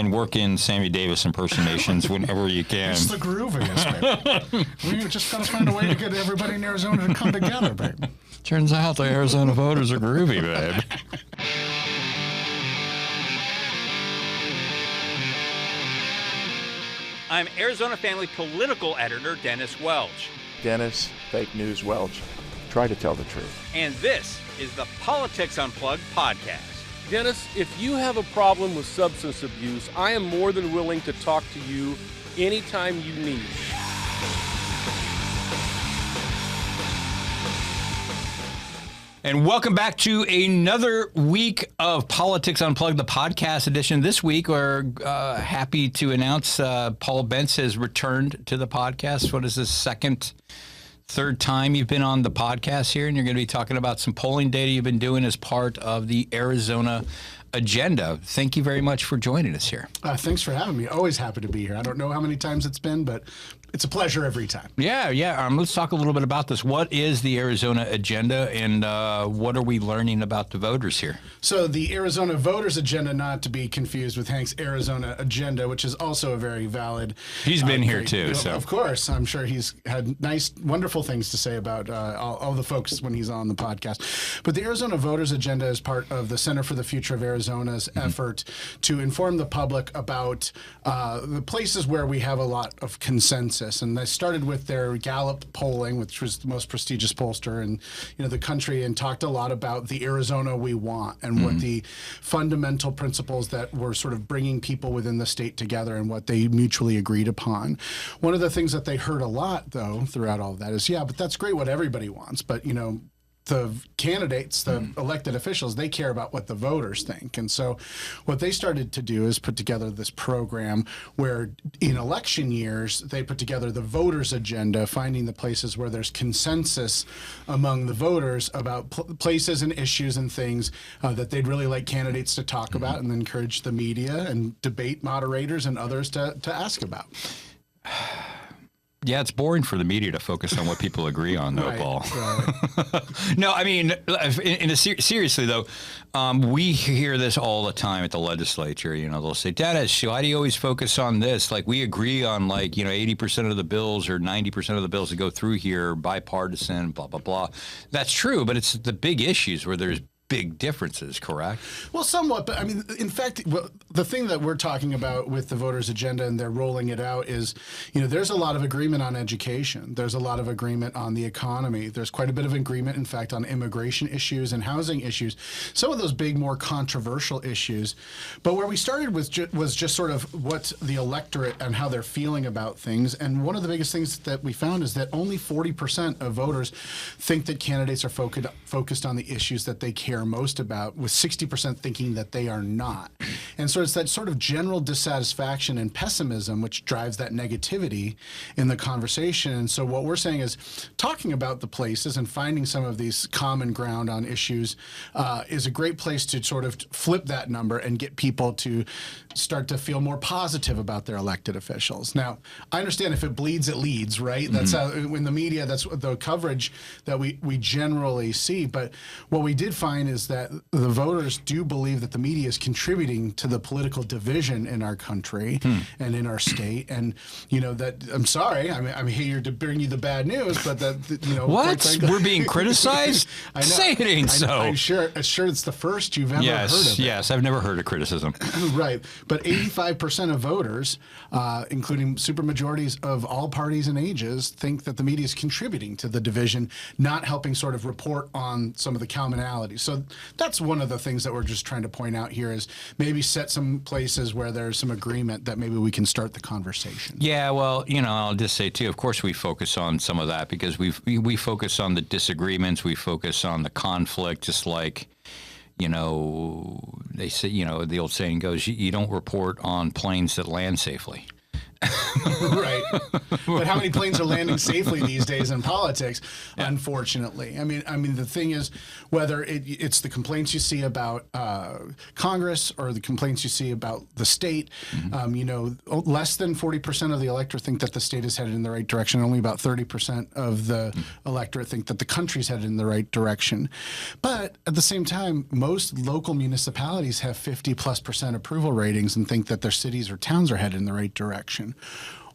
and work in Sammy Davis impersonations whenever you can. It's the grooviest, babe. We just got to find a way to get everybody in Arizona to come together, babe. Turns out the Arizona voters are groovy, babe. I'm Arizona Family political editor Dennis Welch. Dennis, fake news Welch. Try to tell the truth. And this is the Politics Unplugged podcast. Dennis, if you have a problem with substance abuse, I am more than willing to talk to you anytime you need. And welcome back to another week of Politics Unplugged, the podcast edition. This week, we're happy to announce Paul Bentz has returned to the podcast. What is this, third time you've been on the podcast here? And you're going to be talking about some polling data you've been doing as part of the Arizona agenda. Thank you very much for joining us here. Thanks for having me. Always happy to be here. I don't know how many times it's been, but it's a pleasure every time. Yeah. Let's talk a little bit about this. What is the Arizona agenda, and what are we learning about the voters here? So the Arizona voters agenda, not to be confused with Hank's Arizona agenda, which is also a very valid. He's been here too, so of course, I'm sure he's had nice, wonderful things to say about all the folks when he's on the podcast. But the Arizona voters agenda is part of the Center for the Future of Arizona's effort to inform the public about the places where we have a lot of consensus. And they started with their Gallup polling, which was the most prestigious pollster in the country, and talked a lot about the Arizona we want and what the fundamental principles that were sort of bringing people within the state together and what they mutually agreed upon. One of the things that they heard a lot, though, throughout all of that is, yeah, but that's great what everybody wants, but the candidates, the elected officials, they care about what the voters think. And so what they started to do is put together this program where in election years, they put together the voters agenda, finding the places where there's consensus among the voters about places and issues and things that they'd really like candidates to talk about, and then encourage the media and debate moderators and others to ask about. Yeah, it's boring for the media to focus on what people agree on, though, Right, Paul. right. No, I mean, seriously, though, we hear this all the time at the legislature. They'll say, Dennis, why do you always focus on this? Like, we agree on, 80% of the bills or 90% of the bills that go through here, bipartisan, blah, blah, blah. That's true, but it's the big issues where there's big differences, correct? Well, somewhat, but I mean, in fact, the thing that we're talking about with the voters agenda and they're rolling it out is, there's a lot of agreement on education. There's a lot of agreement on the economy. There's quite a bit of agreement, in fact, on immigration issues and housing issues, some of those big, more controversial issues. But where we started with was just sort of what the electorate and how they're feeling about things. And one of the biggest things that we found is that only 40% of voters think that candidates are focused on the issues that they care most about, with 60% thinking that they are not. And so it's that sort of general dissatisfaction and pessimism which drives that negativity in the conversation. And so what we're saying is talking about the places and finding some of these common ground on issues is a great place to sort of flip that number and get people to start to feel more positive about their elected officials. Now, I understand if it bleeds, it leads, right? That's how, in the media, that's the coverage that we generally see. But what we did find is that the voters do believe that the media is contributing to the political division in our country and in our state. And, that I'm sorry, I'm here to bring you the bad news, but that, what? Frankly, we're being criticized? I know. Say it ain't so. I'm sure it's the first you've ever heard of it. Yes, I've never heard of criticism. Right. But 85% of voters, including supermajorities of all parties and ages, think that the media is contributing to the division, not helping sort of report on some of the commonalities. So that's one of the things that we're just trying to point out here, is maybe set some places where there's some agreement that maybe we can start the conversation. Yeah, well, I'll just say too, of course we focus on some of that because we focus on the disagreements, we focus on the conflict, just like, they say, the old saying goes, you don't report on planes that land safely. Right. But how many planes are landing safely these days in politics? Yeah. Unfortunately. I mean, the thing is, whether it's the complaints you see about Congress or the complaints you see about the state, less than 40% of the electorate think that the state is headed in the right direction. Only about 30% of the electorate think that the country's headed in the right direction. But at the same time, most local municipalities have 50+% approval ratings and think that their cities or towns are headed in the right direction.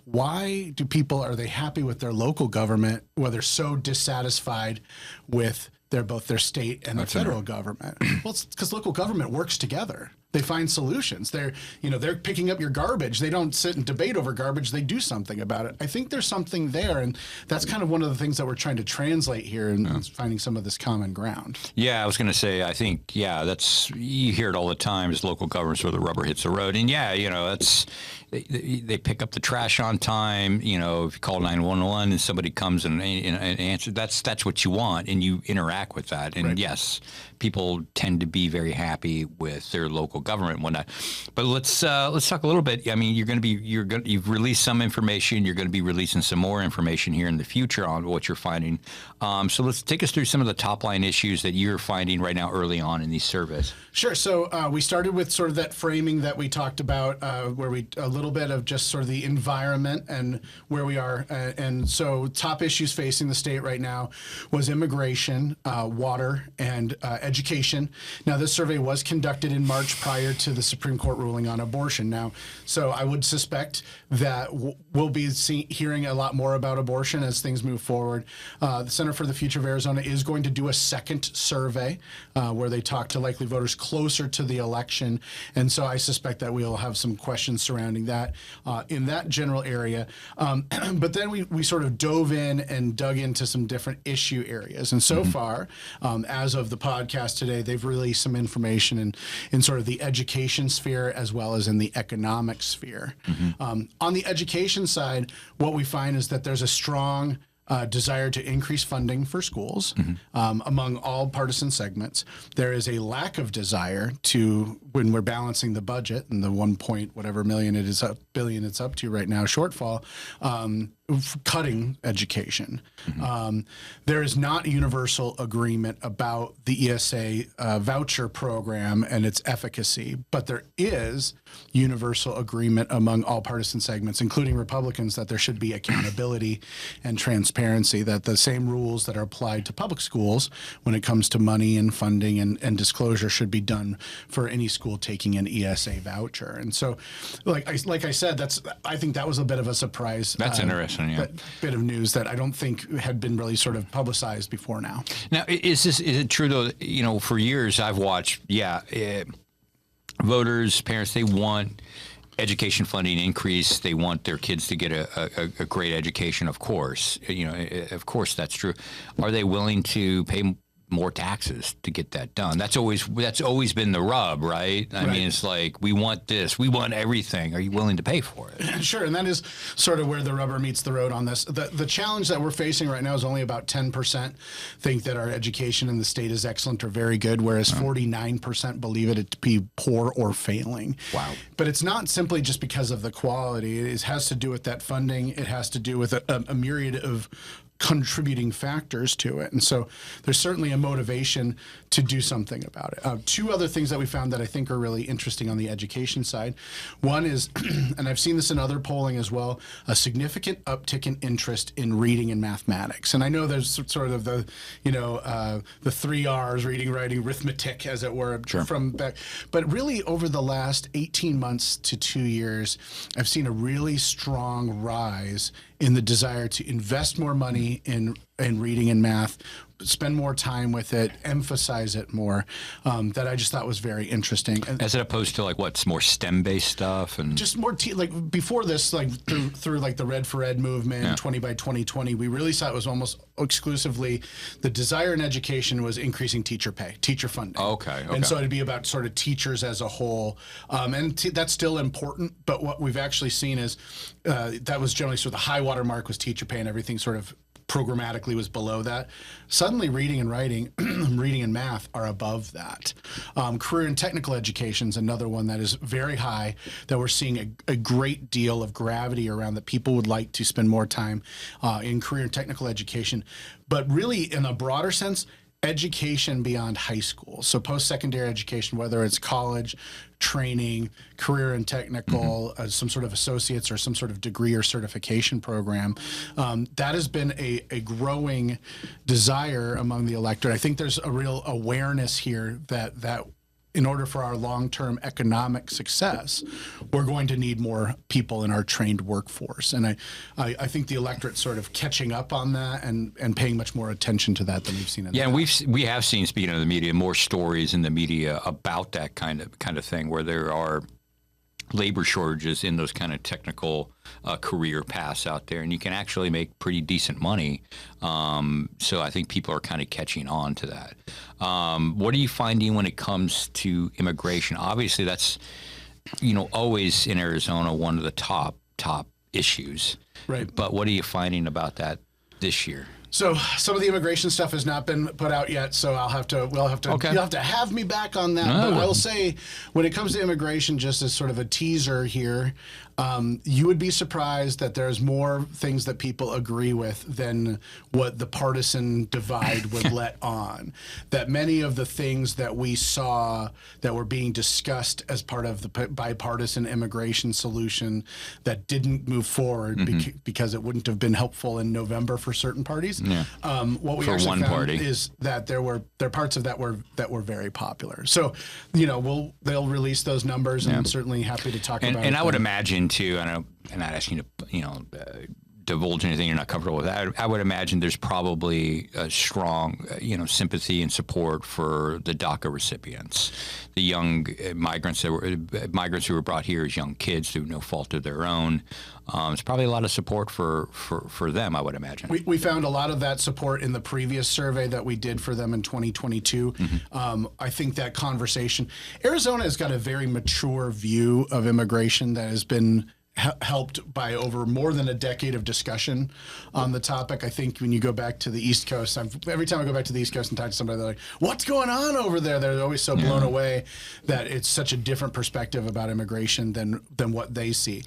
Why are they happy with their local government while they're so dissatisfied with both their state and their federal government? Well, it's because local government works together. They find solutions. They're picking up your garbage. They don't sit and debate over garbage. They do something about it. I think there's something there, and that's kind of one of the things that we're trying to translate here and finding some of this common ground. Yeah, I was going to say, I think, you hear it all the time is local governments where the rubber hits the road. And they pick up the trash on time. If you call 911 and somebody comes and answers, that's what you want, and you interact with that. And right. Yes, people tend to be very happy with their local government and whatnot. But let's talk a little bit. I mean, you've released some information. You're going to be releasing some more information here in the future on what you're finding. So let's take us through some of the top line issues that you're finding right now early on in these surveys. Sure. So we started with sort of that framing that we talked about, where a little bit of just sort of the environment and where we are. And so top issues facing the state right now was immigration, water, and education. Now, this survey was conducted in March prior to the Supreme Court ruling on abortion. Now, so I would suspect that we'll be hearing a lot more about abortion as things move forward. The Center for the Future of Arizona is going to do a second survey where they talk to likely voters closer to the election. And so I suspect that we'll have some questions surrounding that in that general area. But then we sort of dove in and dug into some different issue areas. And so far, as of the podcast today, they've released some information in sort of the education sphere as well as in the economic sphere. On the education side, what we find is that there's a strong desire to increase funding for schools among all partisan segments. There is a lack of desire to, when we're balancing the budget and the 1.whatever billion it's up to right now shortfall, cutting education. There is not universal agreement about the ESA voucher program and its efficacy, but there is universal agreement among all partisan segments, including Republicans, that there should be accountability and transparency, that the same rules that are applied to public schools when it comes to money and funding and disclosure should be done for any school taking an ESA voucher. And so, like I said, I think that was a bit of a surprise. That's interesting. Yeah. That bit of news that I don't think had been really sort of publicized before now. Now, is it true though? For years I've watched, voters, parents, they want education funding increase. They want their kids to get a great education. Of course, of course that's true. Are they willing to pay more taxes to get that done? That's always been the rub, right? I mean, it's like, we want this, we want everything. Are you willing to pay for it? Sure, and that is sort of where the rubber meets the road on this. The challenge that we're facing right now is only about 10% think that our education in the state is excellent or very good, whereas 49% believe it to be poor or failing. Wow. But it's not simply just because of the quality. It has to do with that funding. It has to do with a myriad of contributing factors to it. And so there's certainly a motivation to do something about it. Two other things that we found that I think are really interesting on the education side. One is, and I've seen this in other polling as well, a significant uptick in interest in reading and mathematics. And I know there's sort of the 3 R's, reading, writing, arithmetic, as it were, from back. But really over the last 18 months to 2 years, I've seen a really strong rise in the desire to invest more money in reading and math, spend more time with it, emphasize it more, that I just thought was very interesting. As opposed to what's more STEM-based stuff? And just more, before this, through the Red for Ed movement, 20 by 2020, we really saw it was almost exclusively the desire in education was increasing teacher pay, teacher funding. Okay. And so it'd be about sort of teachers as a whole. And that's still important, but what we've actually seen is that was generally sort of the high water mark was teacher pay, and everything sort of programmatically was below that. Suddenly reading and writing, reading and math are above that. Career and technical education is another one that is very high, that we're seeing a great deal of gravity around, that people would like to spend more time in career and technical education. But really, in a broader sense, education beyond high school. So post-secondary education, whether it's college, training, career and technical, some sort of associates or some sort of degree or certification program, that has been a growing desire among the electorate. I think there's a real awareness here that in order for our long-term economic success, we're going to need more people in our trained workforce. And I think the electorate's sort of catching up on that and paying much more attention to that than we've seen in the past. And we have seen, speaking of the media, more stories in the media about that kind of thing, where there are labor shortages in those kind of technical career paths out there, and you can actually make pretty decent money. So I think people are kind of catching on to that. What are you finding when it comes to immigration? Obviously, that's always in Arizona one of the top issues. Right. But what are you finding about that this year? So some of the immigration stuff has not been put out yet, so we'll have to Okay. You'll have to have me back on that. No. But I will say, when it comes to immigration, just as sort of a teaser here, you would be surprised that there's more things that people agree with than what the partisan divide would let on. That many of the things that we saw that were being discussed as part of the bipartisan immigration solution that didn't move forward because it wouldn't have been helpful in November for certain parties. Yeah. What we For actually one found party. is that there are parts of that were very popular. So they'll release those numbers, and I'm certainly happy to talk about it. And I would imagine too, and I'm not asking you to divulge anything you're not comfortable with. I would imagine there's probably a strong sympathy and support for the DACA recipients, the young migrants who were brought here as young kids through no fault of their own. There's probably a lot of support for them, I would imagine. We found a lot of that support in the previous survey that we did for them in 2022. I think that conversation, Arizona has got a very mature view of immigration that has been helped by over more than a decade of discussion on the topic. I think when you go back to the East Coast, every time I go back to the East Coast and talk to somebody, they're like, what's going on over there? They're always so blown away that it's such a different perspective about immigration than what they see.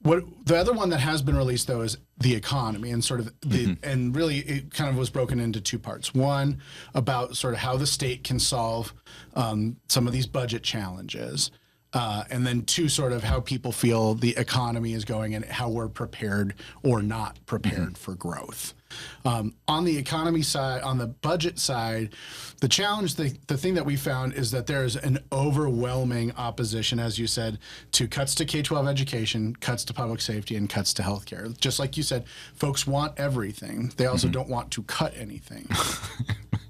What the other one that has been released, though, is the economy, and sort of and really it kind of was broken into two parts. One about sort of how the state can solve some of these budget challenges. And then two, sort of how people feel the economy is going and how we're prepared or not prepared for growth. On the economy side, on the budget side, the challenge, the thing that we found is that there's an overwhelming opposition, as you said, to cuts to K-12 education, cuts to public safety, and cuts to healthcare. Just like you said, folks want everything. They also don't want to cut anything.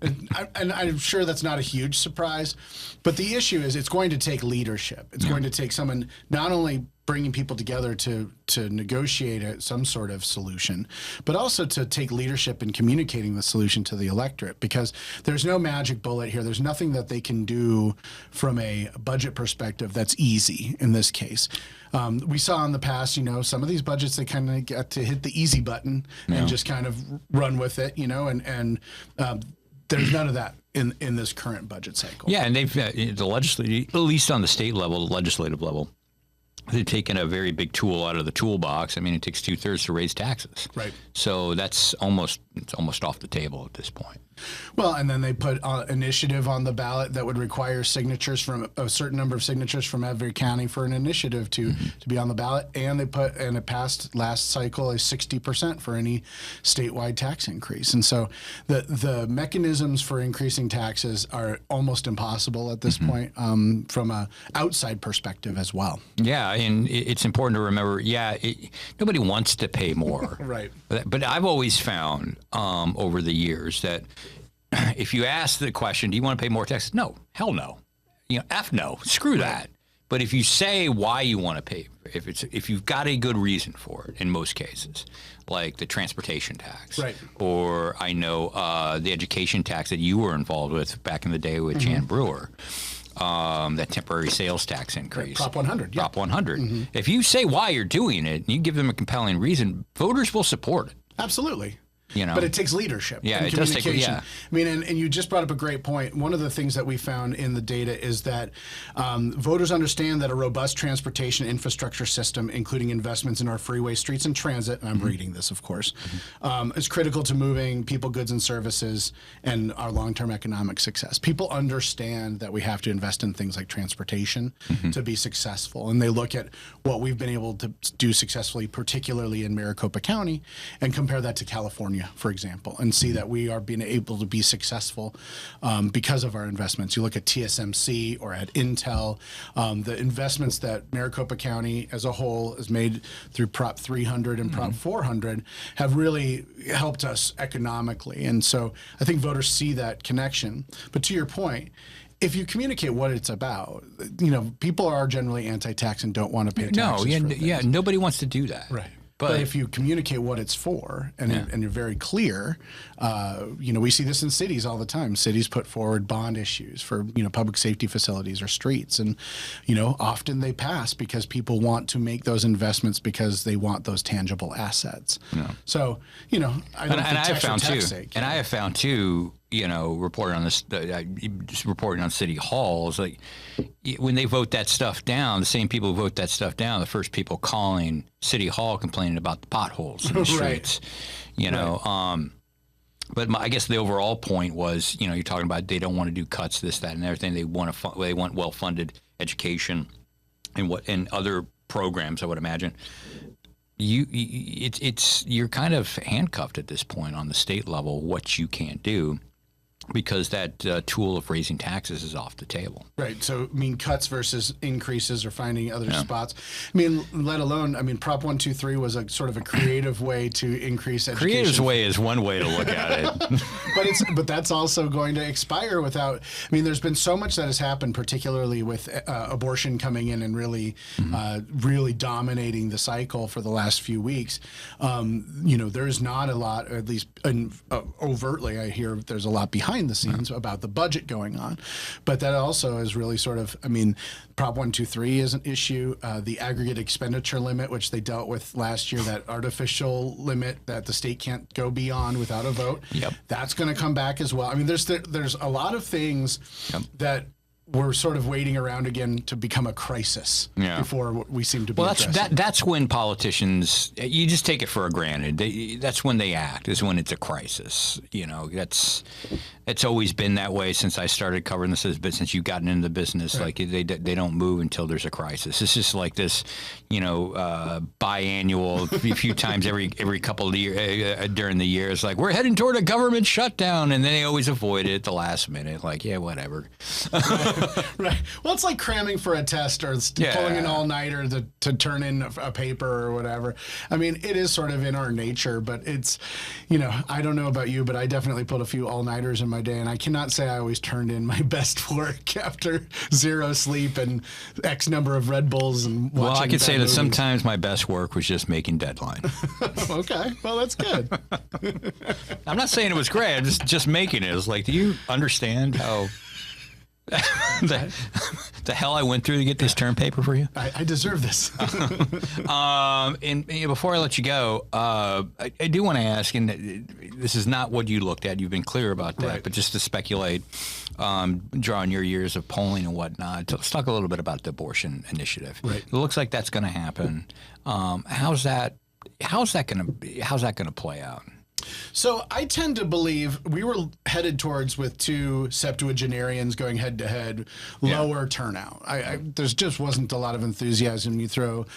And I'm sure that's not a huge surprise, but the issue is it's going to take leadership. It's going to take someone not only bringing people together to negotiate some sort of solution, but also to take leadership in communicating the solution to the electorate, because there's no magic bullet here. There's nothing that they can do from a budget perspective that's easy in this case. We saw in the past, some of these budgets, they kind of got to hit the easy button and just kind of run with it, and there's none of that in this current budget cycle. Yeah, and they've the legislative, at least on the state level, the legislative level, they've taken a very big tool out of the toolbox. I mean, it takes 2/3 to raise taxes. Right. So it's almost off the table at this point. Well, and then they put an initiative on the ballot that would require signatures from a certain number of signatures from every county for an initiative to be on the ballot. And it passed last cycle a 60% for any statewide tax increase. And so the mechanisms for increasing taxes are almost impossible at this point from a outside perspective as well. Yeah, and it's important to remember, nobody wants to pay more. Right. But I've always found over the years that if you ask the question, do you want to pay more taxes? No, hell no. F no, screw that. But if you say why you want to pay, if you've got a good reason for it, in most cases, like the transportation tax, right, or I know the education tax that you were involved with back in the day with Jan Brewer, that temporary sales tax increase, Prop 100, Prop 100. If you say why you're doing it, and you give them a compelling reason, voters will support it. Absolutely. But it takes leadership. Yeah, and it does take. communication. Yeah. I mean, and you just brought up a great point. One of the things that we found in the data is that voters understand that a robust transportation infrastructure system, including investments in our freeways, streets, and transit, and I'm reading this, of course, is critical to moving people, goods, and services and our long-term economic success. People understand that we have to invest in things like transportation to be successful. And they look at what we've been able to do successfully, particularly in Maricopa County, and compare that to California, for example, and see that we are being able to be successful because of our investments. You look at TSMC or at Intel, the investments that Maricopa County as a whole has made through Prop 300 and Prop 400 have really helped us economically. And so I think voters see that connection. But to your point, if you communicate what it's about, people are generally anti-tax and don't want to pay taxes. Nobody wants to do that. Right. But if you communicate what it's for and you're very clear, we see this in cities all the time. Cities put forward bond issues for, public safety facilities or streets. And, often they pass because people want to make those investments because they want those tangible assets. Yeah. So, I don't think tax for tax's sake. And I have found too, reporting on this, just reporting on city halls, like when they vote that stuff down, the same people who vote that stuff down, the first people calling City Hall complaining about the potholes in the streets, but I guess the overall point was, you're talking about they don't want to do cuts, this, that, and everything. They want well-funded education and other programs, I would imagine. You're kind of handcuffed at this point on the state level what you can't do, because that tool of raising taxes is off the table. Right. So, cuts versus increases or finding other spots. Let alone, Prop 123 was a sort of a creative way to increase education. Creative way is one way to look at it. but that's also going to expire without, there's been so much that has happened, particularly with abortion coming in and really, really dominating the cycle for the last few weeks. There's not a lot, at least overtly, I hear there's a lot behind the scenes about the budget going on. But that also is really sort of, Prop 123 is an issue. The aggregate expenditure limit, which they dealt with last year, that artificial limit that the state can't go beyond without a vote, that's going to come back as well. There's a lot of things that we're sort of waiting around again to become a crisis before we seem to be addressing. That's when politicians, you just take it for granted. That's when they act, is when it's a crisis. It's always been that way since I started covering this business, since you've gotten into the business. Right. Like they don't move until there's a crisis. It's just like this, biannual, a few times every couple of years during the year. It's like, we're heading toward a government shutdown, and then they always avoid it at the last minute. Like, whatever. Right. Well, it's like cramming for a test or pulling an all-nighter to turn in a paper or whatever. It is sort of in our nature, but it's, I don't know about you, but I definitely pulled a few all-nighters in my day, and I cannot say I always turned in my best work after zero sleep and X number of Red Bulls and watching. Well, I could say that movies. Sometimes my best work was just making deadline. Okay. Well, that's good. I'm not saying it was great. I'm just making it. It's like, do you understand how the hell I went through to get this term paper for you? I deserve this. And before I let you go, I do want to ask, and this is not what you looked at. You've been clear about that, right. But just to speculate, drawing your years of polling and whatnot, let's talk a little bit about the abortion initiative. Right. It looks like that's going to happen. How's that going to play out? So I tend to believe we were headed towards, with two septuagenarians going head to head, lower turnout. There's just wasn't a lot of enthusiasm. You throw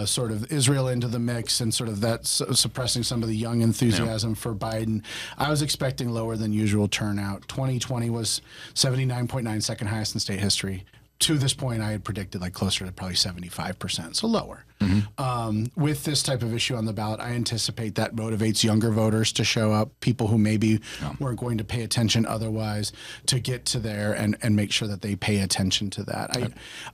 sort of Israel into the mix and sort of that suppressing some of the young enthusiasm for Biden. I was expecting lower than usual turnout. 2020 was 79.9, second highest in state history. To this point, I had predicted like closer to probably 75%, so lower. Mm-hmm. With this type of issue on the ballot, I anticipate that motivates younger voters to show up, people who maybe weren't going to pay attention otherwise, to get to there and make sure that they pay attention to that.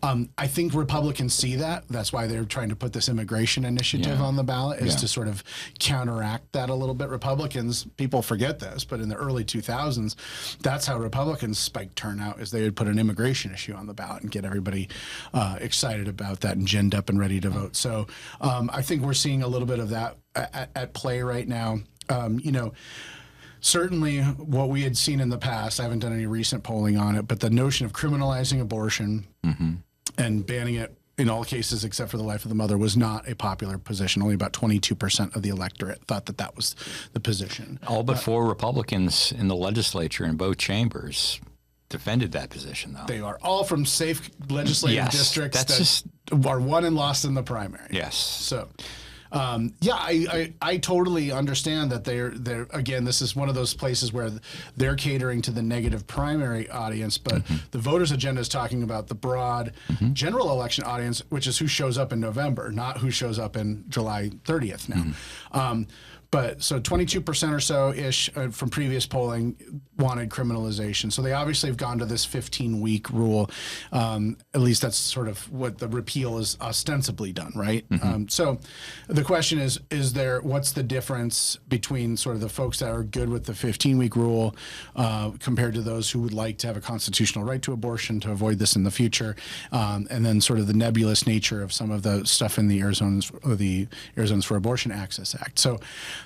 I think Republicans see that. That's why they're trying to put this immigration initiative on the ballot, is to sort of counteract that a little bit. Republicans, people forget this, but in the early 2000s, that's how Republicans spiked turnout, is they would put an immigration issue on the ballot and get everybody excited about that and ginned up and ready to vote. So I think we're seeing a little bit of that at play right now. Certainly what we had seen in the past, I haven't done any recent polling on it, but the notion of criminalizing abortion and banning it in all cases except for the life of the mother was not a popular position. Only about 22% of the electorate thought that that was the position. All but 4 Republicans in the legislature in both chambers defended that position, though. They are all from safe legislative districts that are won and lost in the primary. Yes. So... I totally understand that they're again, this is one of those places where they're catering to the negative primary audience, but the voters' agenda is talking about the broad general election audience, which is who shows up in November, not who shows up in July 30th now. But so 22% or so ish from previous polling wanted criminalization. So they obviously have gone to this 15-week rule. At least that's sort of what the repeal is ostensibly done, right? So the question is what's the difference between sort of the folks that are good with the 15-week rule compared to those who would like to have a constitutional right to abortion to avoid this in the future, and then sort of the nebulous nature of some of the stuff in the Arizonans for Abortion Access Act. So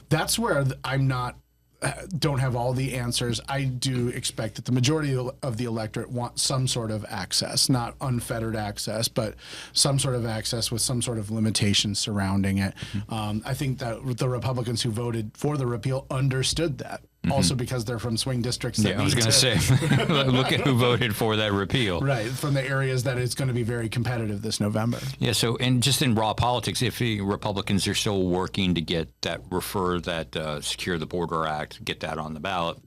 that's where don't have all the answers. I do expect that the majority of the electorate want some sort of access, not unfettered access, but some sort of access with some sort of limitations surrounding it. I think that the Republicans who voted for the repeal understood that. Also because they're from swing districts. I was going to say, look at who voted for that repeal. Right, from the areas that it's going to be very competitive this November. Yeah, so, and just in raw politics, if the Republicans are still working to get that Secure the Border Act, get that on the ballot,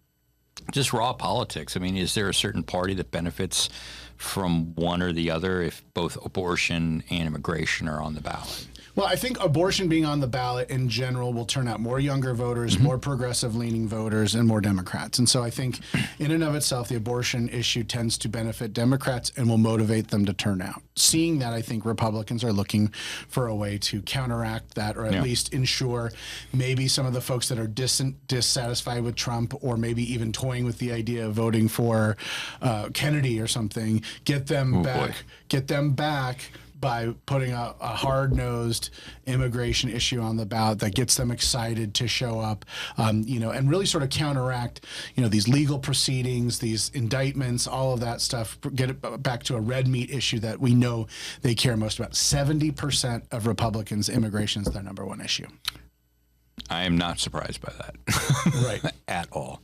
just raw politics, I mean, is there a certain party that benefits from one or the other if both abortion and immigration are on the ballot? Well, I think abortion being on the ballot in general will turn out more younger voters, more progressive-leaning voters, and more Democrats. And so I think in and of itself, the abortion issue tends to benefit Democrats and will motivate them to turn out. Seeing that, I think Republicans are looking for a way to counteract that, or at least ensure maybe some of the folks that are dissatisfied with Trump, or maybe even toying with the idea of voting for Kennedy or something, get them back by putting a hard-nosed immigration issue on the ballot that gets them excited to show up, and really sort of counteract, these legal proceedings, these indictments, all of that stuff, get it back to a red meat issue that we know they care most about. 70% of Republicans, immigration is their number one issue. I am not surprised by that. Right. At all.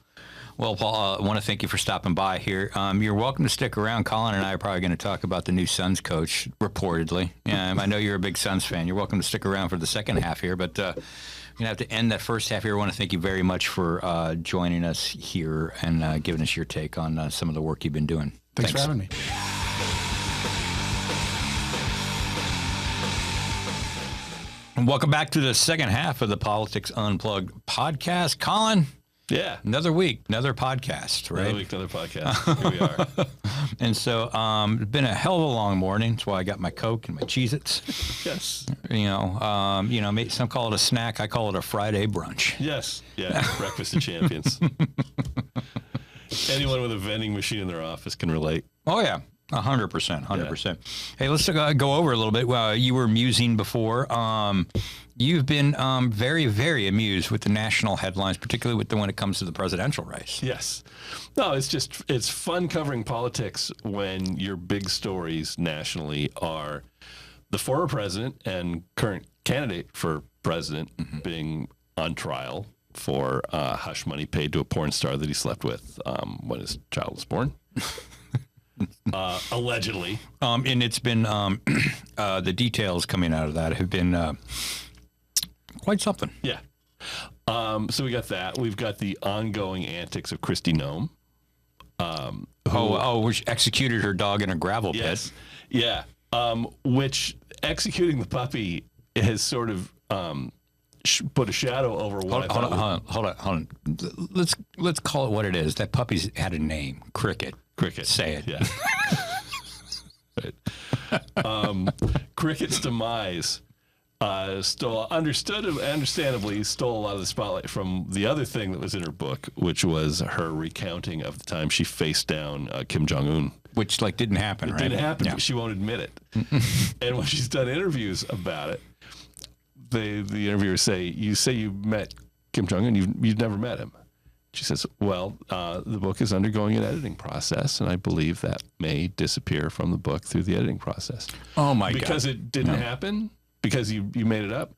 Well, Paul, I want to thank you for stopping by here. You're welcome to stick around. Colin and I are probably going to talk about the new Suns coach, reportedly. I know you're a big Suns fan. You're welcome to stick around for the second half here, but we're going to have to end that first half here. I want to thank you very much for joining us here and giving us your take on some of the work you've been doing. Thanks for having me. And welcome back to the second half of the Politics Unplugged podcast. Colin. Yeah. Another week, another podcast, right? Another week, another podcast. Here we are. And so it's been a hell of a long morning. That's why I got my Coke and my Cheez-Its. Yes. Some call it a snack. I call it a Friday brunch. Yes. Yeah. Breakfast of champions. Anyone with a vending machine in their office can relate. Oh, yeah. 100%. Hey, let's go over a little bit. You were musing before. You've been very, very amused with the national headlines, particularly when it comes to the presidential race. Yes. No, it's fun covering politics when your big stories nationally are the former president and current candidate for president being on trial for hush money paid to a porn star that he slept with when his child was born. Allegedly. And it's been the details coming out of that have been quite something. Yeah. So we got that. We've got the ongoing antics of Kristi Noem. Which executed her dog in a gravel pit. Yeah. Which executing the puppy has sort of put a shadow over what Hold on. Let's call it what it is. That puppy's had a name. Cricket. Say it. Yeah. Right. Cricket's demise understandably stole a lot of the spotlight from the other thing that was in her book, which was her recounting of the time she faced down Kim Jong-un. Which didn't happen, right? It didn't happen, but she won't admit it. And when she's done interviews about it, the interviewers say you met Kim Jong-un, you've never met him. She says, well, the book is undergoing an editing process, and I believe that may disappear from the book through the editing process. Oh, my God. Because it didn't happen? Because you made it up?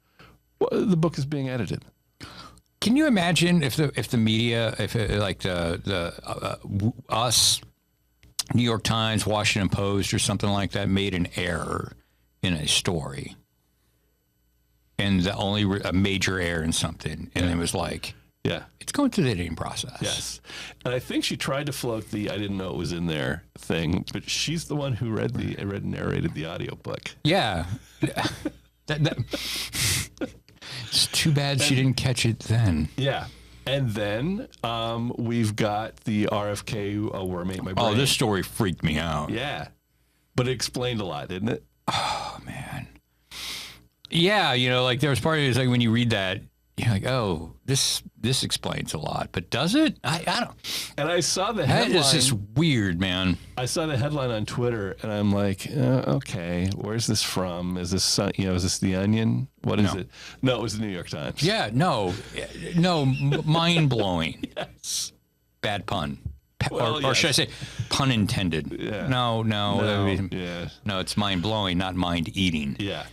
Well, the book is being edited. Can you imagine if the media, us, New York Times, Washington Post, or something like that made an error in a story, and a major error in something, and it was like, yeah, it's going through the editing process. Yes, and I think she tried to float the "I didn't know it was in there" thing, but she's the one who read and narrated the audiobook. Yeah. It's too bad she didn't catch it then. Yeah. And then we've got the RFK Worm Ate My Brain. Oh, this story freaked me out. Yeah. But it explained a lot, didn't it? Oh, man. Yeah, like there was part of it, like when you read that, you're like, oh, this explains a lot. But does it? I don't. And I saw the headline. That is just weird, man. I saw the headline on Twitter, and I'm like, okay, where's this from? Is this, is this The Onion? What is it? No, it was the New York Times. Yeah, no, mind-blowing. Yes. Bad pun. Well, or should I say, pun intended? Yeah. No, yeah. No, it's mind-blowing, not mind-eating. Yeah.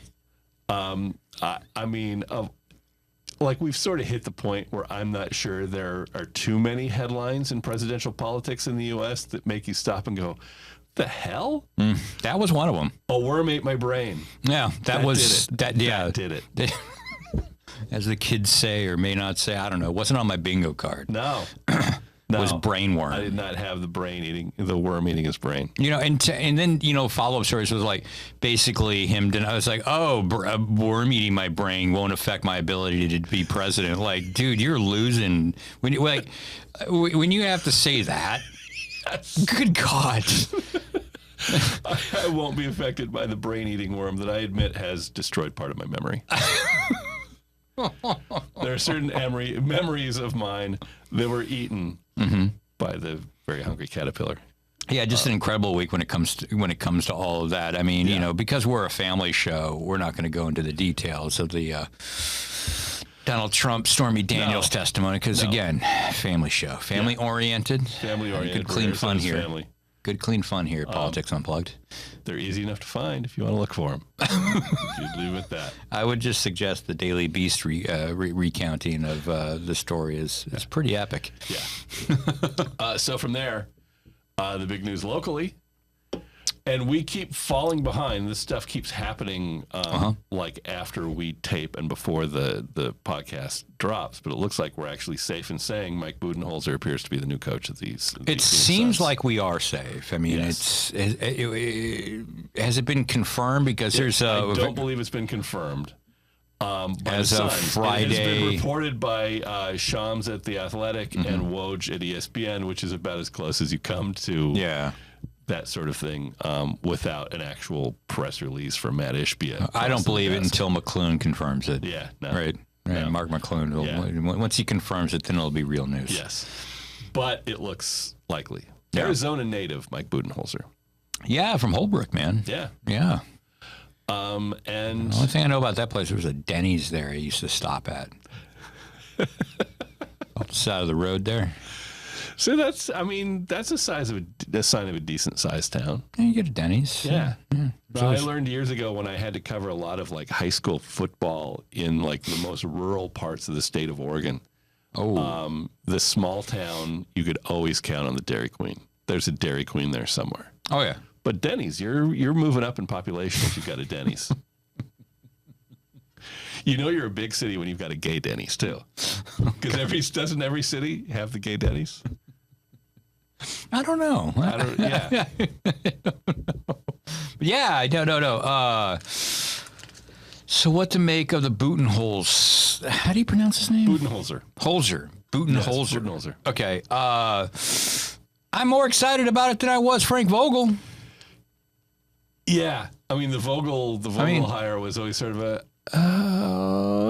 I mean, like we've sort of hit the point where I'm not sure there are too many headlines in presidential politics in the U.S. that make you stop and go, the hell? That was one of them. A worm ate my brain. Yeah, that was did it. that. Yeah, that did it. As the kids say or may not say, I don't know. It wasn't on my bingo card. No. It was brain worm. I did not have the worm eating his brain. And then follow-up stories was like basically him. I was like, oh, worm eating my brain won't affect my ability to be president. Like, dude, you're losing when you have to say that. Yes. Good God. I won't be affected by the brain-eating worm that I admit has destroyed part of my memory. There are certain memories of mine that were eaten by the very hungry caterpillar. Yeah, just an incredible week when it comes to all of that. I mean, because we're a family show, we're not going to go into the details of the Donald Trump, Stormy Daniels testimony because again, family show, family oriented, good clean fun here. Family. Good clean fun here at Politics Unplugged. They're easy enough to find if you want to look for them. You'd leave with that. I would just suggest the Daily Beast recounting of the story is pretty epic. Yeah. So from there, the big news locally, and we keep falling behind. This stuff keeps happening like after we tape and before the podcast drops. But it looks like we're actually safe in saying Mike Budenholzer appears to be the new coach of these. It seems like we are safe. I mean, has it been confirmed? Because there's I don't believe it's been confirmed. As of Friday, it has been reported by Shams at The Athletic and Woj at ESPN, which is about as close as you come to that sort of thing without an actual press release from Matt Ishbia. I don't believe it until McClune confirms it. Yeah, no. Right. No. Mark McClune. Once he confirms it, then it'll be real news. Yes. But it looks likely. Yeah. Arizona native Mike Budenholzer. Yeah, from Holbrook, man. Yeah. Yeah. And the only thing I know about that place, there was a Denny's there I used to stop at. Off the side of the road there. So that's a sign of a decent sized town. Yeah, you get a Denny's. Yeah. So I learned years ago when I had to cover a lot of like high school football in like the most rural parts of the state of Oregon. Oh. The small town, you could always count on the Dairy Queen. There's a Dairy Queen there somewhere. Oh yeah. But Denny's, you're moving up in population if you've got a Denny's. You know you're a big city when you've got a gay Denny's too. Because doesn't every city have the gay Denny's? I don't know. Yeah. Yeah, no. So what to make of the Budenholzer? How do you pronounce his name? Budenholzer. Budenholzer. Yes, Budenholzer. Okay. I'm more excited about it than I was Frank Vogel. Yeah. I mean, the Vogel hire was always sort of a,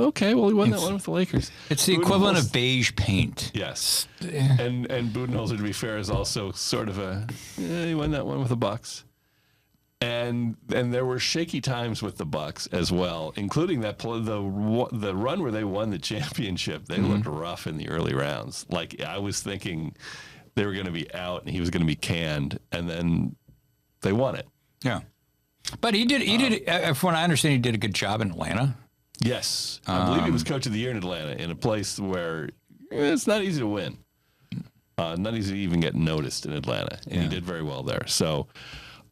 okay, well, he won that one with the Lakers. It's the equivalent of beige paint. Yes. And Budenholzer, to be fair, is also sort of he won that one with the Bucks. And there were shaky times with the Bucks as well, including the run where they won the championship. They looked rough in the early rounds. Like, I was thinking they were going to be out and he was going to be canned, and then they won it. Yeah. But he did, from what I understand, he did a good job in Atlanta. Yes. I believe he was coach of the year in Atlanta, in a place where it's not easy to win. Not easy to even get noticed in Atlanta. And he did very well there. So,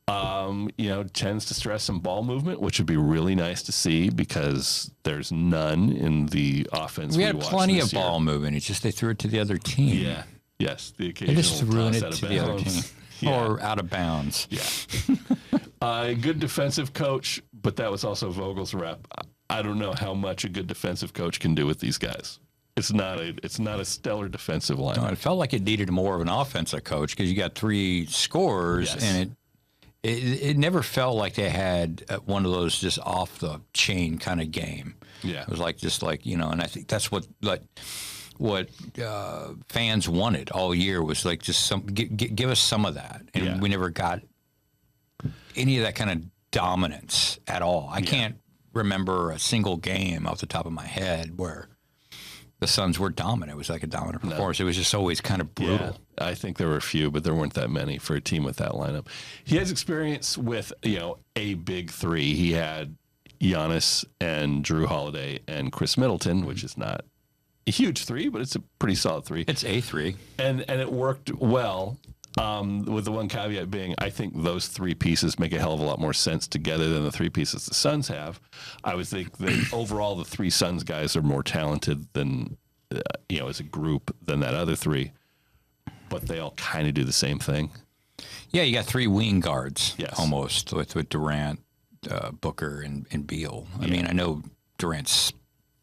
tends to stress some ball movement, which would be really nice to see because there's none in the offense. We had plenty of ball movement. It's just they threw it to the other team. Yeah. Yes. The They occasional just threw toss it out of to the other team. Yeah. Or out of bounds. Yeah. Good defensive coach, but that was also Vogel's rep. I don't know how much a good defensive coach can do with these guys. It's not a stellar defensive lineup. No, it felt like it needed more of an offensive coach because you got 3 scorers, and it never felt like they had one of those just off the chain kind of game. Yeah, it was and I think that's what fans wanted all year was like just give us some of that, and we never got any of that kind of dominance at all. I can't remember a single game off the top of my head where the Suns were dominant. It was like a dominant performance. It was just always kind of brutal. Yeah, I think there were a few, but there weren't that many for a team with that lineup. He has experience with, a big 3. He had Giannis and Drew Holiday and Chris Middleton, which is not a huge 3, but it's a pretty solid 3. It's a 3. And it worked well, with the one caveat being I think those 3 pieces make a hell of a lot more sense together than the 3 pieces the Suns have. I would think that overall the 3 Suns guys are more talented than, as a group than that other 3, but they all kind of do the same thing. Yeah, you got 3 wing guards almost with Durant, Booker, and Beal. I mean, I know Durant's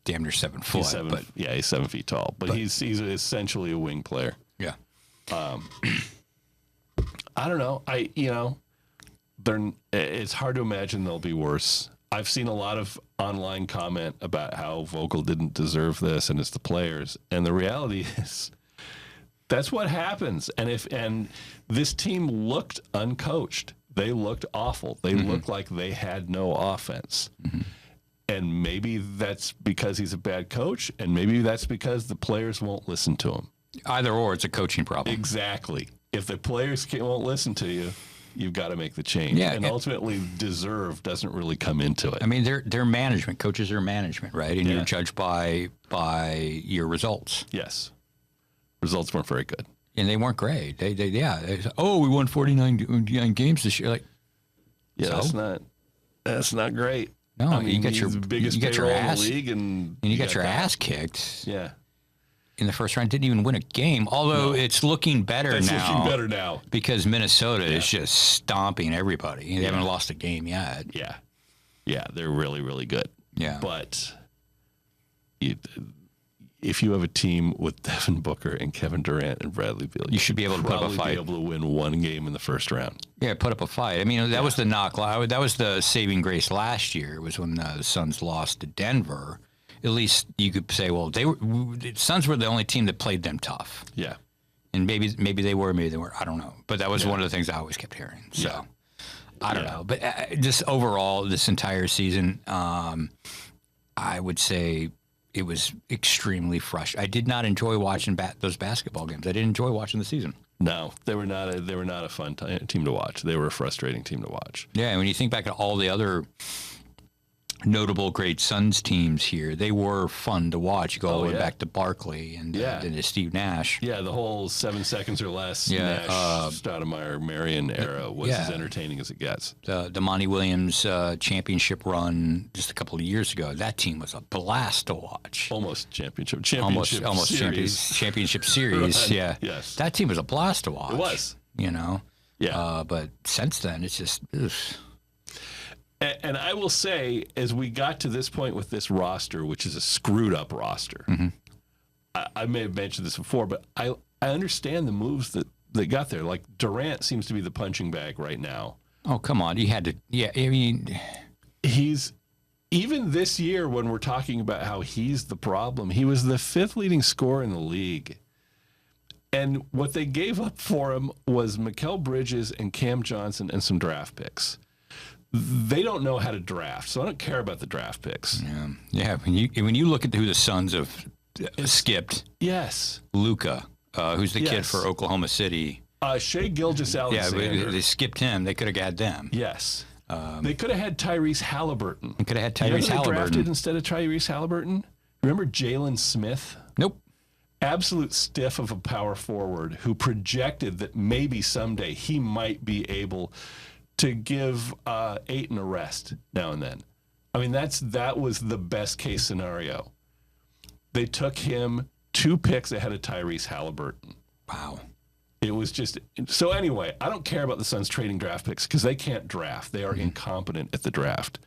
damn near 7 foot. He's 7 feet tall, but he's essentially a wing player. Yeah. I don't know. It's hard to imagine they'll be worse. I've seen a lot of online comment about how Vogel didn't deserve this and it's the players. And the reality is that's what happens. And this team looked uncoached. They looked awful. They looked like they had no offense. And maybe that's because he's a bad coach, and maybe that's because the players won't listen to him. Either or, it's a coaching problem. Exactly. If the players won't listen to you, you've got to make the change. Yeah, and ultimately, deserve doesn't really come into it. I mean, they're management. Coaches are management, right? And you're judged by your results. Yes. Results weren't very good. And they weren't great. We won 49 games this year. That's not great. No, I mean, you got he's your the biggest payroll in the league, and you got your ass kicked. Yeah. In the first round, didn't even win a game. Although it's looking better now. It's looking better now because Minnesota is just stomping everybody. They haven't lost a game yet. Yeah, they're really, really good. Yeah, but if you have a team with Devin Booker and Kevin Durant and Bradley Beal, you should be able to put up a fight. Be able to win 1 game in the first round. Yeah, put up a fight. I mean, that was the knock. That was the saving grace last year. It was when the Suns lost to Denver. At least you could say, well, the Suns were the only team that played them tough. Yeah. And maybe they were, maybe they weren't. I don't know. But that was one of the things I always kept hearing. So I don't know. But just overall, this entire season, I would say it was extremely frustrating. I did not enjoy watching those basketball games. I didn't enjoy watching the season. No, they were not a fun team to watch. They were a frustrating team to watch. Yeah, and when you think back to all the other notable great Suns teams here, they were fun to watch. You go all the way back to Barkley and to Steve Nash. Yeah, the whole 7 seconds or less Nash, Stoudemire, Marion era was as entertaining as it gets. The Monty Williams championship run just a couple of years ago, that team was a blast to watch. Almost championship series. Championship series. Yeah, yes, that team was a blast to watch. It was, but since then it's just. Ugh. And I will say, as we got to this point with this roster, which is a screwed up roster, I may have mentioned this before, but I understand the moves that got there. Like Durant seems to be the punching bag right now. Oh, come on. You had to, I mean. He's, even this year when we're talking about how he's the problem, he was the 5th leading scorer in the league. And what they gave up for him was Mikal Bridges and Cam Johnson and some draft picks. they don't know how to draft, so I don't care about the draft picks. Yeah. When you look at who the Suns have skipped, Yes. Luka, who's the kid Yes. for Oklahoma City. Shai Gilgeous-Alexander. Yeah, they skipped him. They could have had them. Yes. They could have had Tyrese Halliburton. They could have had You know Tyrese who they Halliburton. drafted instead of Tyrese Halliburton? Remember Jalen Smith? Nope. Absolute stiff of a power forward who projected that maybe someday he might be able to give Ayton a rest now and then. I mean, that was the best case scenario. They took him 2 picks ahead of Tyrese Halliburton. Wow. It was just so. Anyway, I don't care about the Suns trading draft picks because they can't draft. They are incompetent at the draft.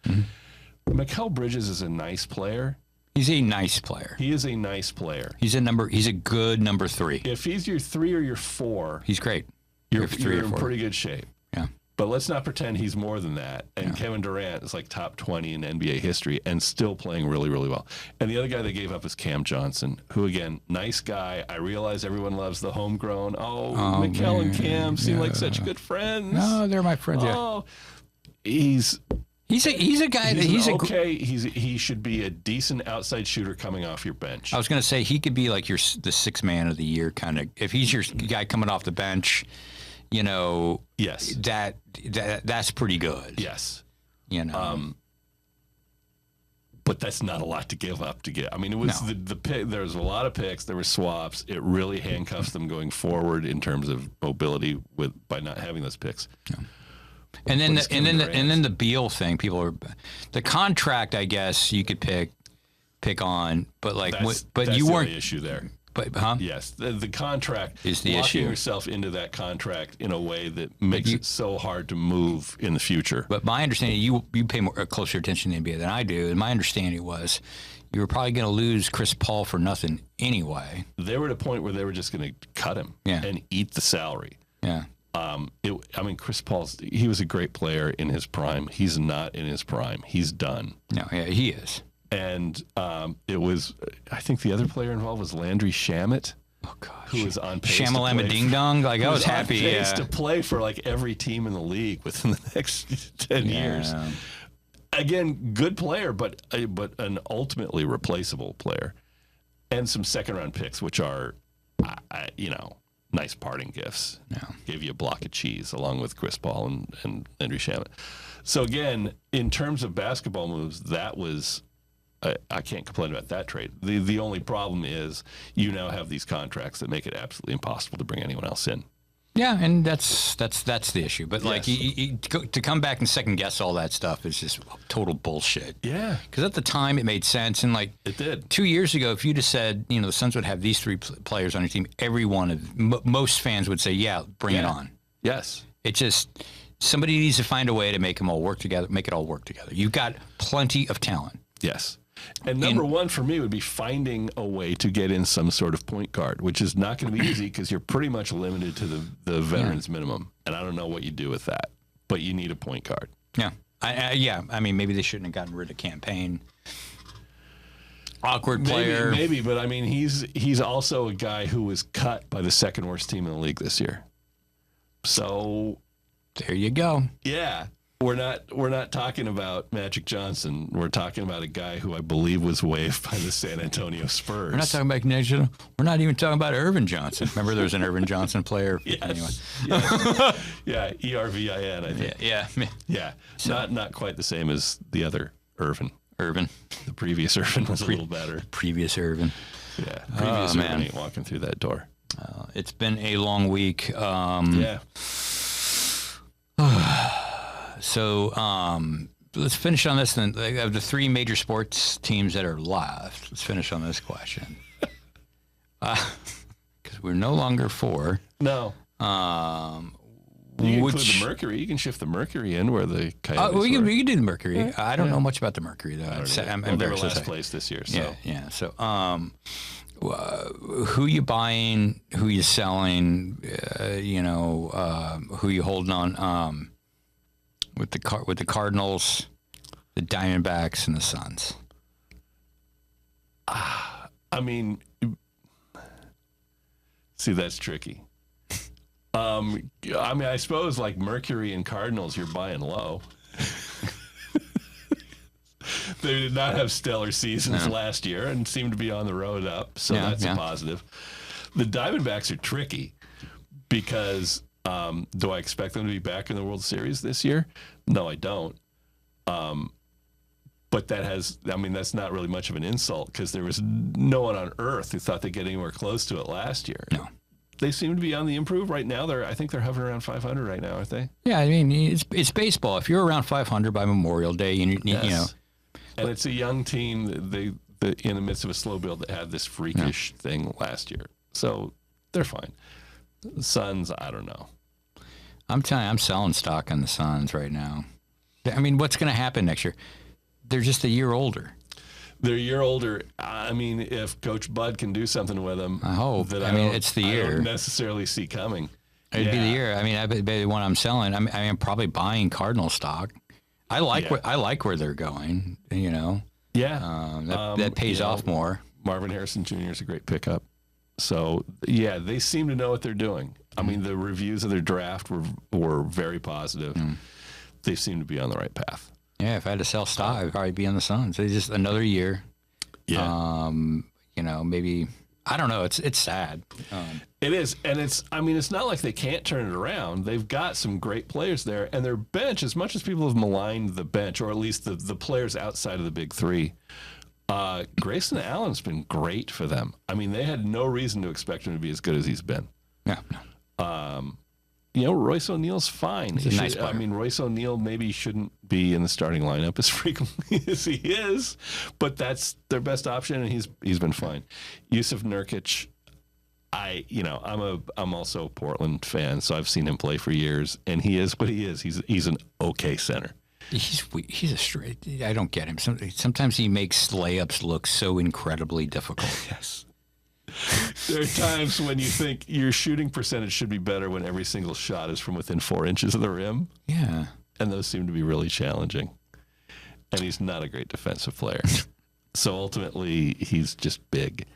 Mikal Bridges is a nice player. He's a nice player. He is a nice player. He's a good number 3. If he's your 3 or your 4, He's great. you're three or in 4. pretty good shape. Yeah. But let's not pretend he's more than that. And Kevin Durant is like top 20 in NBA history and still playing really, really well. And the other guy they gave up is Cam Johnson, who, again, nice guy. I realize everyone loves the homegrown. Mikal and Cam seem like such good friends. No, they're my friends. Oh, he's a guy that he should be a decent outside shooter coming off your bench. I was going to say he could be like the 6th man of the year kind of. If he's your guy coming off the bench, you know, yes, that's pretty good. Yes, you know, but that's not a lot to give up to get. I mean, it was the pick. There was a lot of picks. There were swaps. It really handcuffs them going forward in terms of mobility by not having those picks. Yeah. And then the Beal thing. People are the contract. I guess you could pick on, but like, that's you the weren't only issue there. But yes, the contract is the locking issue. yourself into that contract in a way that makes it so hard to move in the future. But my understanding, you pay more closer attention to the NBA than I do, and my understanding was you were probably going to lose Chris Paul for nothing anyway. They were at a point where they were just going to cut him and eat the salary. Yeah. Chris he was a great player in his prime. He's not in his prime. He's done. No, yeah, he is. And it was, I think the other player involved was Landry Shamet. Oh gosh, who was on pace Shamalama Ding Dong? Like I was happy. On pace to play for like every team in the league within the next 10 years. Again, good player, but an ultimately replaceable player, and some 2nd-round picks, which are, nice parting gifts. Yeah. Gave you a block of cheese along with Chris Paul and Landry Shamet. So again, in terms of basketball moves, that was. I can't complain about that trade. The only problem is you now have these contracts that make it absolutely impossible to bring anyone else in. Yeah, and that's the issue. But like to come back and second guess all that stuff is just total bullshit. Yeah, because at the time it made sense, and like it did. 2 years ago, if you just said the Suns would have these 3 players on your team, most fans would say, yeah, bring it on. Yes, it just somebody needs to find a way to make them all work together. Make it all work together. You've got plenty of talent. Yes. And number one for me would be finding a way to get in some sort of point guard, which is not going to be easy because you're pretty much limited to the veterans minimum. And I don't know what you do with that, but you need a point guard. Yeah. I mean, maybe they shouldn't have gotten rid of Campaign. Awkward player. Maybe, but I mean, he's also a guy who was cut by the 2nd worst team in the league this year. So there you go. Yeah. We're not talking about Magic Johnson. We're talking about a guy who I believe was waived by the San Antonio Spurs. We're not talking about Canadian. We're not even talking about Irvin Johnson. Remember, there was an Irvin Johnson player. Yes. Anyway. Yes. Yeah, ERVIN. I think. Yeah. So, not quite the same as the other Irvin. The previous Irvin was a little better. Previous Irvin. Yeah. Previous Irvin ain't walking through that door. It's been a long week. Yeah. So let's finish on this then. Of the 3 major sports teams that are left, let's finish on this question. Because we're no longer 4. No. You can include the Mercury. You can shift the Mercury in where the Coyotes were. We can do the Mercury. I don't know much about the Mercury, though. I'm they were embarrassed last place this year. So. Yeah. So who you buying, who you selling, who you holding on with the Cardinals, the Diamondbacks, and the Suns? I mean, see, that's tricky. I suppose like Mercury and Cardinals, you're buying low. They did not have stellar seasons last year and seem to be on the road up, so that's a positive. The Diamondbacks are tricky because do I expect them to be back in the World Series this year? No, I don't. But that's not really much of an insult because there was no one on earth who thought they'd get anywhere close to it last year. No. They seem to be on the improve right now. I think they're hovering around 500 right now, aren't they? Yeah, I mean, it's baseball. If you're around 500 by Memorial Day, you know. And it's a young team. They in the midst of a slow build that had this freakish thing last year. So they're fine. The Suns, I don't know. I'm telling you, I'm selling stock on the Suns right now. I mean, what's going to happen next year? They're just a year older. They're a year older. I mean, if Coach Bud can do something with them, I hope. It's the year. I don't necessarily see coming. It'd be the year. I mean, I bet the one I'm selling. I'm probably buying Cardinal stock. I like where they're going. You know. Yeah. That pays off more. Marvin Harrison Jr. is a great pickup. So yeah, they seem to know what they're doing. I mean, the reviews of their draft were very positive. They seem to be on the right path. Yeah, if I had to sell stock, I'd probably be on the Suns. It's just another year. Yeah. You know, maybe I don't know. It's sad. It is, and it's not like they can't turn it around. They've got some great players there, and their bench, as much as people have maligned the bench, or at least the players outside of the big three, Grayson Allen's been great for them. I mean, they had no reason to expect him to be as good as he's been. Yeah. You know, Royce O'Neal's fine. He's a nice player. I mean, Royce O'Neal maybe shouldn't be in the starting lineup as frequently as he is, but that's their best option, and he's been fine. Yusuf Nurkic, I'm also a Portland fan, so I've seen him play for years, and he is what he is. He's an okay center. He's a straight. I don't get him. Sometimes he makes layups look so incredibly difficult. Yes. There are times when you think your shooting percentage should be better when every single shot is from within 4 inches of the rim. Yeah. And those seem to be really challenging. And he's not a great defensive player. So ultimately, he's just big.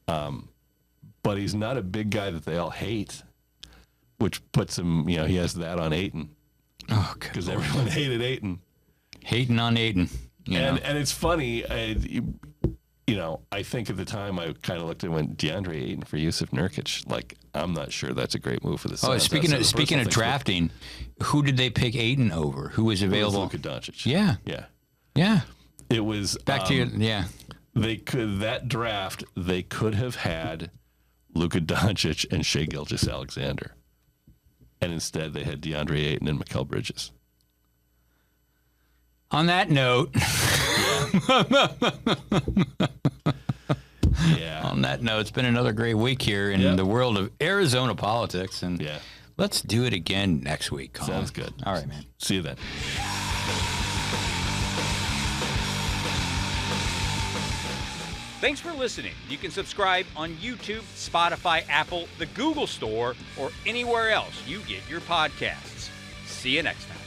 But he's not a big guy that they all hate, which puts him, he has that on Ayton. Oh, good. Because everyone hated Ayton. Hating on Ayton. And it's funny. I think at the time I kind of looked and went, DeAndre Ayton for Yusuf Nurkic. Like, I'm not sure that's a great move for the Suns. Oh, speaking of drafting, who did they pick Ayton over? Who was available? Luka Doncic. Yeah. It was back to that draft. They could have had Luka Doncic and Shai Gilgeous-Alexander, and instead they had DeAndre Ayton and Mikal Bridges. On that note. On that note, it's been another great week here in the world of Arizona politics, and let's do it again next week, Colin. Sounds good. All right, man. See you then. Thanks for listening. You can subscribe on YouTube, Spotify, Apple, the Google Store, or anywhere else you get your podcasts. See you next time.